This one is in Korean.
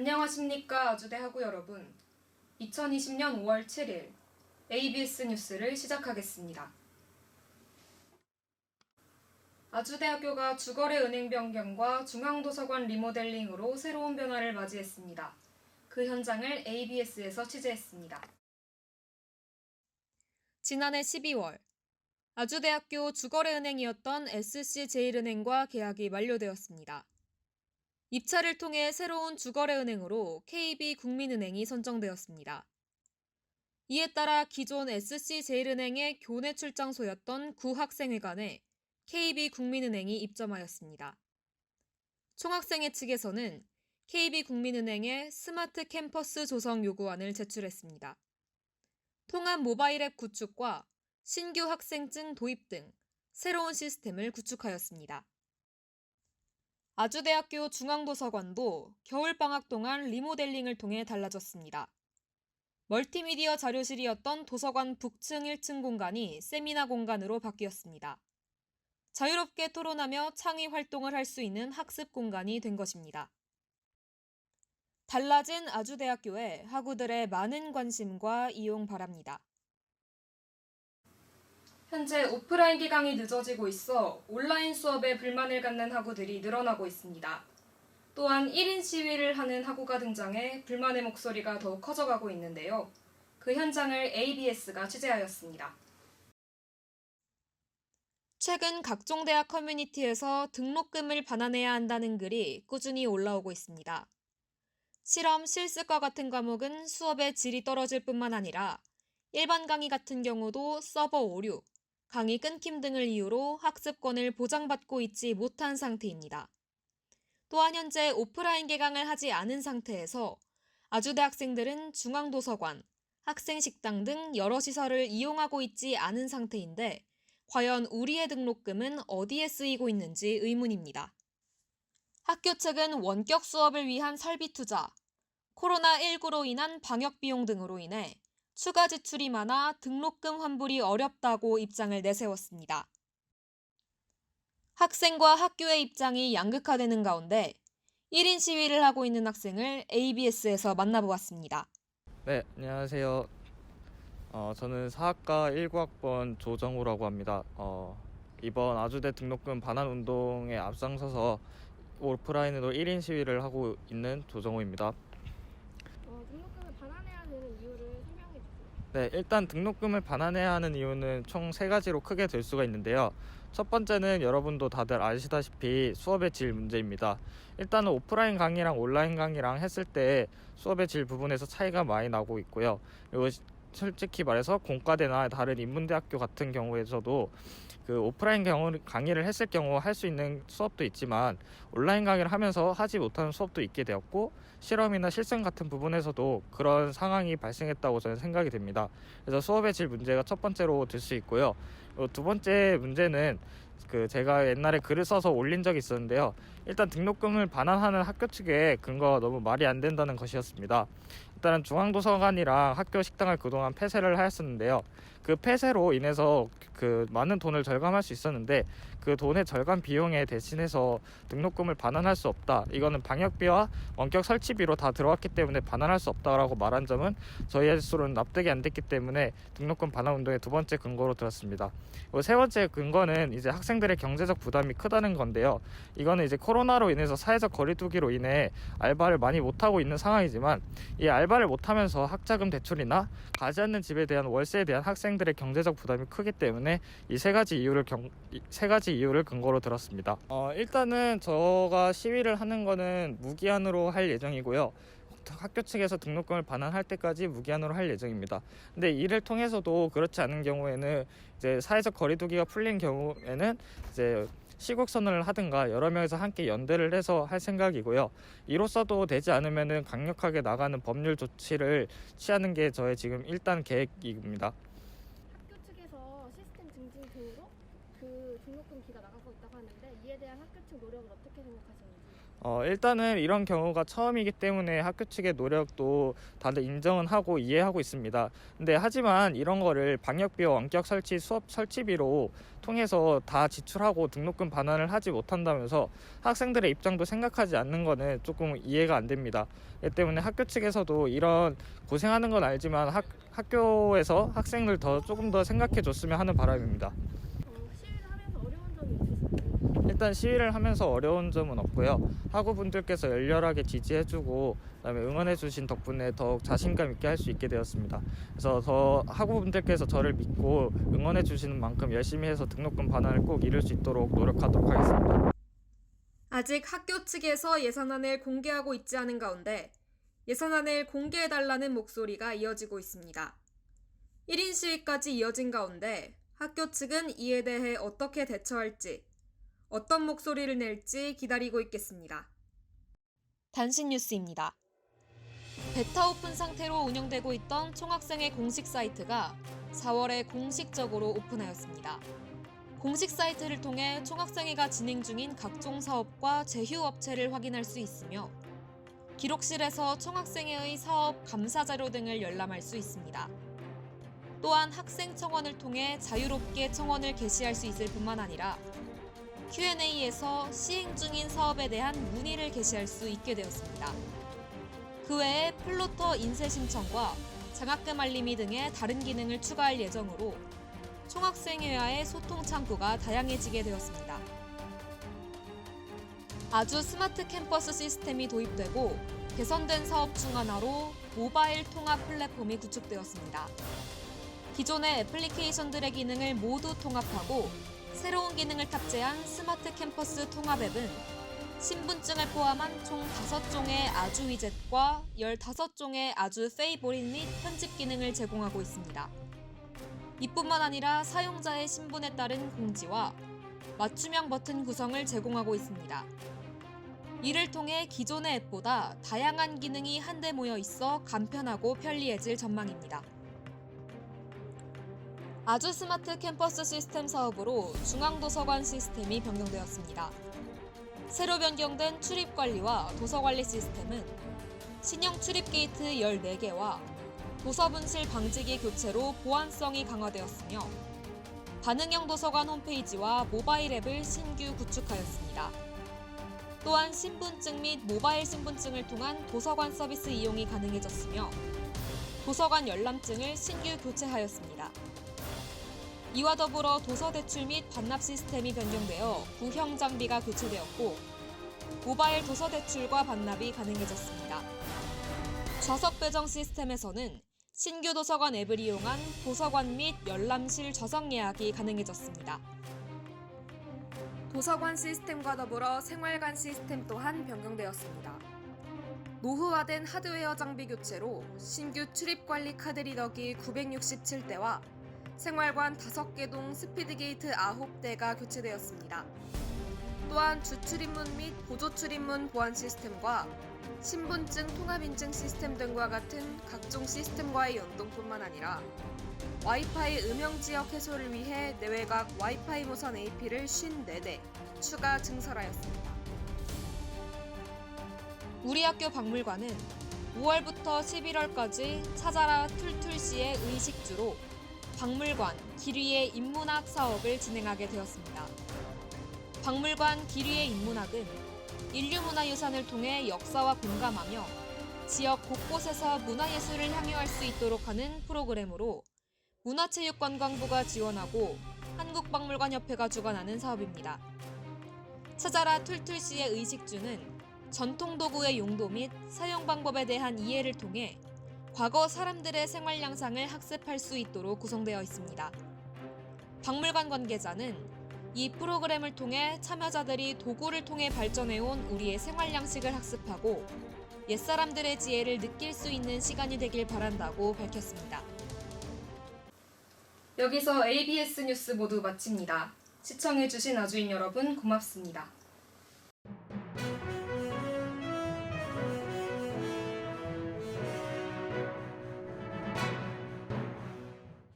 안녕하십니까 아주대 학우 여러분. 2020년 5월 7일 ABS 뉴스를 시작하겠습니다. 아주대학교가 주거래 은행 변경과 중앙도서관 리모델링으로 새로운 변화를 맞이했습니다. 그 현장을 ABS에서 취재했습니다. 지난해 12월 아주대학교 주거래 은행이었던 SC제일은행과 계약이 만료되었습니다. 입찰을 통해 새로운 주거래 은행으로 KB국민은행이 선정되었습니다. 이에 따라 기존 SC제일은행의 교내 출장소였던 구학생회관에 KB국민은행이 입점하였습니다. 총학생회 측에서는 KB국민은행에 스마트 캠퍼스 조성 요구안을 제출했습니다. 통합 모바일 앱 구축과 신규 학생증 도입 등 새로운 시스템을 구축하였습니다. 아주대학교 중앙도서관도 겨울방학 동안 리모델링을 통해 달라졌습니다. 멀티미디어 자료실이었던 도서관 북층 1층 공간이 세미나 공간으로 바뀌었습니다. 자유롭게 토론하며 창의 활동을 할 수 있는 학습 공간이 된 것입니다. 달라진 아주대학교에 학우들의 많은 관심과 이용 바랍니다. 현재 오프라인 기강이 늦어지고 있어 온라인 수업에 불만을 갖는 학우들이 늘어나고 있습니다. 또한 1인 시위를 하는 학우가 등장해 불만의 목소리가 더욱 커져가고 있는데요. 그 현장을 ABS가 취재하였습니다. 최근 각종 대학 커뮤니티에서 등록금을 반환해야 한다는 글이 꾸준히 올라오고 있습니다. 실험, 실습과 같은 과목은 수업의 질이 떨어질 뿐만 아니라 일반 강의 같은 경우도 서버 오류, 강의 끊김 등을 이유로 학습권을 보장받고 있지 못한 상태입니다. 또한 현재 오프라인 개강을 하지 않은 상태에서 아주대 학생들은 중앙도서관, 학생식당 등 여러 시설을 이용하고 있지 않은 상태인데 과연 우리의 등록금은 어디에 쓰이고 있는지 의문입니다. 학교 측은 원격 수업을 위한 설비 투자, 코로나19로 인한 방역 비용 등으로 인해 추가 지출이 많아 등록금 환불이 어렵다고 입장을 내세웠습니다. 학생과 학교의 입장이 양극화되는 가운데 1인 시위를 하고 있는 학생을 ABS에서 만나보았습니다. 네, 안녕하세요. 저는 사학과 19학번 조정우라고 합니다. 이번 아주대 등록금 반환 운동에 앞장서서 오프라인으로 1인 시위를 하고 있는 조정우입니다. 등록금을 반환해야 되는 이유를 설명해 주세요. 네, 일단 등록금을 반환해야 하는 이유는 총 3가지로 크게 될 수가 있는데요. 첫 번째는 여러분도 다들 아시다시피 수업의 질 문제입니다. 일단은 오프라인 강의랑 온라인 강의랑 했을 때 수업의 질 부분에서 차이가 많이 나고 있고요. 그리고 솔직히 말해서 공과대나 다른 인문대학교 같은 경우에서도 그 오프라인 강의를 했을 경우 할 수 있는 수업도 있지만 온라인 강의를 하면서 하지 못하는 수업도 있게 되었고 실험이나 실습 같은 부분에서도 그런 상황이 발생했다고 저는 생각이 됩니다. 그래서 수업의 질 문제가 첫 번째로 들 수 있고요. 두 번째 문제는 제가 옛날에 글을 써서 올린 적이 있었는데요. 일단 등록금을 반환하는 학교 측의 근거가 너무 말이 안 된다는 것이었습니다. 일단은 중앙도서관이랑 학교 식당을 그동안 폐쇄를 하였었는데요. 그 폐쇄로 인해서 많은 돈을 절감할 수 있었는데 그 돈의 절감 비용에 대신해서 등록금을 반환할 수 없다. 이거는 방역비와 원격 설치비로 다 들어갔기 때문에 반환할 수 없다라고 말한 점은 저희 스스로는 납득이 안 됐기 때문에 등록금 반환 운동의 두 번째 근거로 들었습니다. 세 번째 근거는 이제 학생들의 경제적 부담이 크다는 건데요. 이거는 이제 코로나로 인해서 사회적 거리두기로 인해 알바를 많이 못하고 있는 상황이지만 이 알바를 못하면서 학자금 대출이나 가지 않는 집에 대한 월세에 대한 학생들의 경제적 부담이 크기 때문에 이 세 가지 이유를 근거로 들었습니다. 일단은 저가 시위를 하는 거는 무기한으로 할 예정이고요. 학교 측에서 등록금을 반환할 때까지 무기한으로 할 예정입니다. 근데 이를 통해서도 그렇지 않은 경우에는 이제 사회적 거리두기가 풀린 경우에는 이제 시국선언을 하든가 여러 명에서 함께 연대를 해서 할 생각이고요. 이로써도 되지 않으면은 강력하게 나가는 법률 조치를 취하는 게 저의 지금 일단 계획입니다. 학교 측에서 시스템 증진 등으로 그 등록금 기가 나가고 있다고 하는데 이에 대한 학교 측 노력을 어떻게 생각하시는지? 일단은 이런 경우가 처음이기 때문에 학교 측의 노력도 다들 인정은 하고 이해하고 있습니다. 근데 하지만 이런 거를 방역비와 원격 설치 수업 설치비로 통해서 다 지출하고 등록금 반환을 하지 못한다면서 학생들의 입장도 생각하지 않는 거는 조금 이해가 안 됩니다. 이 때문에 학교 측에서도 이런 고생하는 건 알지만 학교에서 학생들 조금 더 생각해 줬으면 하는 바람입니다. 시위를 하면서 어려운 점이 있으신가요? 일단 시위를 하면서 어려운 점은 없고요. 학우분들께서 열렬하게 지지해주고 그다음에 응원해주신 덕분에 더욱 자신감 있게 할 수 있게 되었습니다. 그래서 더 학우분들께서 저를 믿고 응원해주시는 만큼 열심히 해서 등록금 반환을 꼭 이룰 수 있도록 노력하도록 하겠습니다. 아직 학교 측에서 예산안을 공개하고 있지 않은 가운데 예산안을 공개해달라는 목소리가 이어지고 있습니다. 1인 시위까지 이어진 가운데 학교 측은 이에 대해 어떻게 대처할지, 어떤 목소리를 낼지 기다리고 있겠습니다. 단신 뉴스입니다. 베타 오픈 상태로 운영되고 있던 총학생회 공식 사이트가 4월에 공식적으로 오픈하였습니다. 공식 사이트를 통해 총학생회가 진행 중인 각종 사업과 제휴업체를 확인할 수 있으며 기록실에서 총학생회의 사업 감사 자료 등을 열람할 수 있습니다. 또한 학생 청원을 통해 자유롭게 청원을 게시할 수 있을 뿐만 아니라 Q&A에서 시행 중인 사업에 대한 문의를 게시할 수 있게 되었습니다. 그 외에 플로터 인쇄 신청과 장학금 알림이 등의 다른 기능을 추가할 예정으로 총학생회와의 소통 창구가 다양해지게 되었습니다. 아주 스마트 캠퍼스 시스템이 도입되고 개선된 사업 중 하나로 모바일 통합 플랫폼이 구축되었습니다. 기존의 애플리케이션들의 기능을 모두 통합하고 새로운 기능을 탑재한 스마트 캠퍼스 통합 앱은 신분증을 포함한 총 5종의 아주 위젯과 15종의 아주 페이보릿 및 편집 기능을 제공하고 있습니다. 이뿐만 아니라 사용자의 신분에 따른 공지와 맞춤형 버튼 구성을 제공하고 있습니다. 이를 통해 기존의 앱보다 다양한 기능이 한데 모여 있어 간편하고 편리해질 전망입니다. 아주 스마트 캠퍼스 시스템 사업으로 중앙도서관 시스템이 변경되었습니다. 새로 변경된 출입관리와 도서관리 시스템은 신형 출입 게이트 14개와 도서분실 방지기 교체로 보안성이 강화되었으며 반응형 도서관 홈페이지와 모바일 앱을 신규 구축하였습니다. 또한 신분증 및 모바일 신분증을 통한 도서관 서비스 이용이 가능해졌으며 도서관 열람증을 신규 교체하였습니다. 이와 더불어 도서 대출 및 반납 시스템이 변경되어 구형 장비가 교체되었고 모바일 도서 대출과 반납이 가능해졌습니다. 좌석 배정 시스템에서는 신규 도서관 앱을 이용한 도서관 및 열람실 좌석 예약이 가능해졌습니다. 도서관 시스템과 더불어 생활관 시스템 또한 변경되었습니다. 노후화된 하드웨어 장비 교체로 신규 출입관리 카드 리더기 967대와 생활관 5개동 스피드게이트 9대가 교체되었습니다. 또한 주출입문 및 보조출입문 보안 시스템과 신분증 통합인증 시스템 등과 같은 각종 시스템과의 연동뿐만 아니라 와이파이 음영지역 해소를 위해 내외각 와이파이 무선 AP를 54대 추가 증설하였습니다. 우리 학교 박물관은 5월부터 11월까지 찾아라 툴툴씨의 의식주로 박물관 길 위의 인문학 사업을 진행하게 되었습니다. 박물관 길 위의 인문학은 인류문화유산을 통해 역사와 공감하며 지역 곳곳에서 문화예술을 향유할 수 있도록 하는 프로그램으로 문화체육관광부가 지원하고 한국박물관협회가 주관하는 사업입니다. 찾아라 툴툴씨의 의식주는 전통도구의 용도 및 사용 방법에 대한 이해를 통해 과거 사람들의 생활 양상을 학습할 수 있도록 구성되어 있습니다. 박물관 관계자는 이 프로그램을 통해 참여자들이 도구를 통해 발전해온 우리의 생활 양식을 학습하고 옛사람들의 지혜를 느낄 수 있는 시간이 되길 바란다고 밝혔습니다. 여기서 ABS 뉴스 모두 마칩니다. 시청해주신 아주인 여러분 고맙습니다.